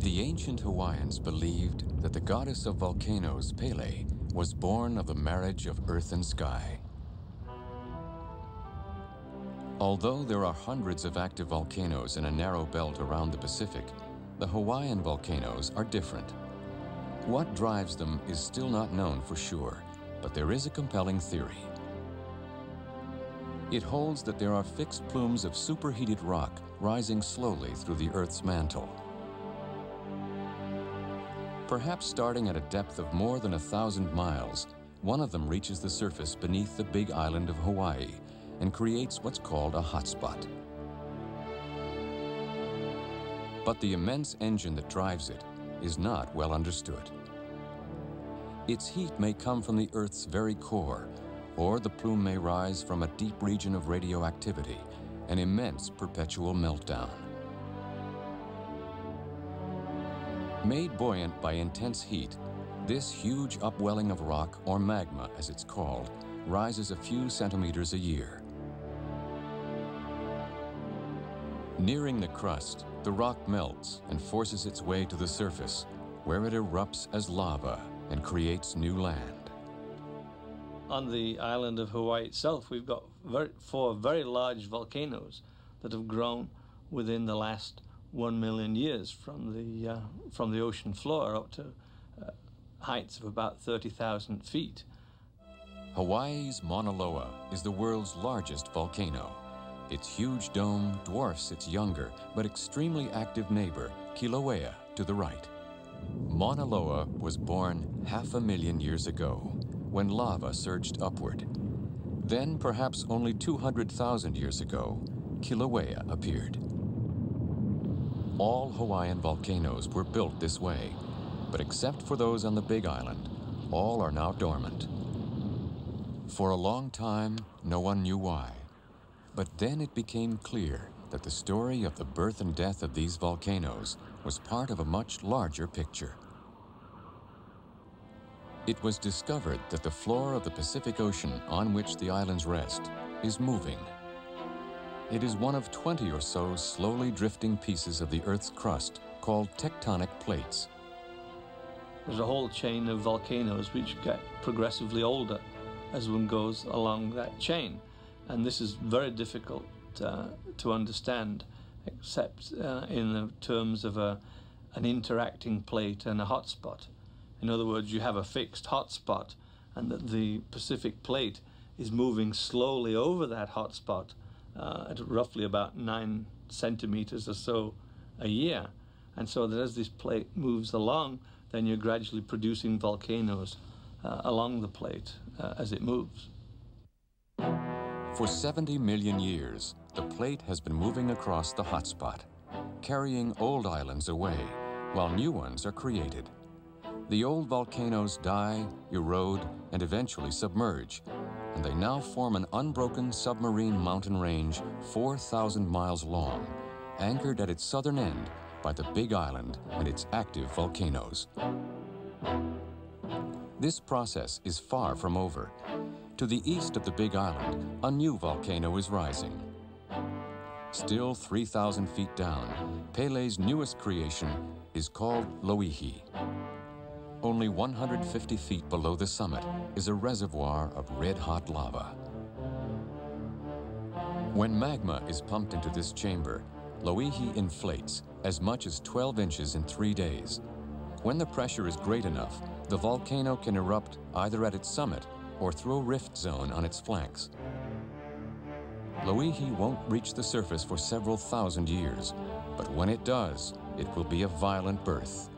The ancient Hawaiians believed that the goddess of volcanoes, Pele, was born of the marriage of earth and sky. Although there are hundreds of active volcanoes in a narrow belt around the Pacific, the Hawaiian volcanoes are different. What drives them is still not known for sure, but there is a compelling theory. It holds that there are fixed plumes of superheated rock rising slowly through the Earth's mantle. Perhaps starting at a depth of more than 1,000 miles, one of them reaches the surface beneath the big island of Hawaii and creates what's called a hotspot. But the immense engine that drives it is not well understood. Its heat may come from the Earth's very core, or the plume may rise from a deep region of radioactivity, an immense perpetual meltdown. Made buoyant by intense heat, this huge upwelling of rock, or magma as it's called, rises a few centimeters a year. Nearing the crust, the rock melts and forces its way to the surface, where it erupts as lava and creates new land. On the island of Hawaii itself, we've got four very large volcanoes that have grown within the last 1 million years from the ocean floor up to heights of about 30,000 feet. Hawaii's Mauna Loa is the world's largest volcano. Its huge dome dwarfs its younger but extremely active neighbor, Kilauea, to the right. Mauna Loa was born 500,000 years ago, when lava surged upward. Then, perhaps only 200,000 years ago, Kilauea appeared. All Hawaiian volcanoes were built this way, but except for those on the Big Island, all are now dormant. For a long time, no one knew why. But then it became clear that the story of the birth and death of these volcanoes was part of a much larger picture. It was discovered that the floor of the Pacific Ocean on which the islands rest is moving. It is one of 20 or so slowly drifting pieces of the Earth's crust called tectonic plates. There's a whole chain of volcanoes which get progressively older as one goes along that chain. And this is very difficult to understand, except in the terms of an interacting plate and a hotspot. In other words, you have a fixed hotspot, and that the Pacific plate is moving slowly over that hotspot at roughly about 9 centimeters or so a year. And so that as this plate moves along, then you're gradually producing volcanoes along the plate as it moves. For 70 million years, the plate has been moving across the hotspot, carrying old islands away, while new ones are created. The old volcanoes die, erode, and eventually submerge, and they now form an unbroken submarine mountain range 4,000 miles long, anchored at its southern end by the Big Island and its active volcanoes. This process is far from over. To the east of the Big Island, a new volcano is rising. Still 3,000 feet down, Pele's newest creation is called Loihi. Only 150 feet below the summit is a reservoir of red-hot lava. When magma is pumped into this chamber, Loihi inflates as much as 12 inches in 3 days. When the pressure is great enough, the volcano can erupt either at its summit or through a rift zone on its flanks. Loihi won't reach the surface for several thousand years, but when it does, it will be a violent birth.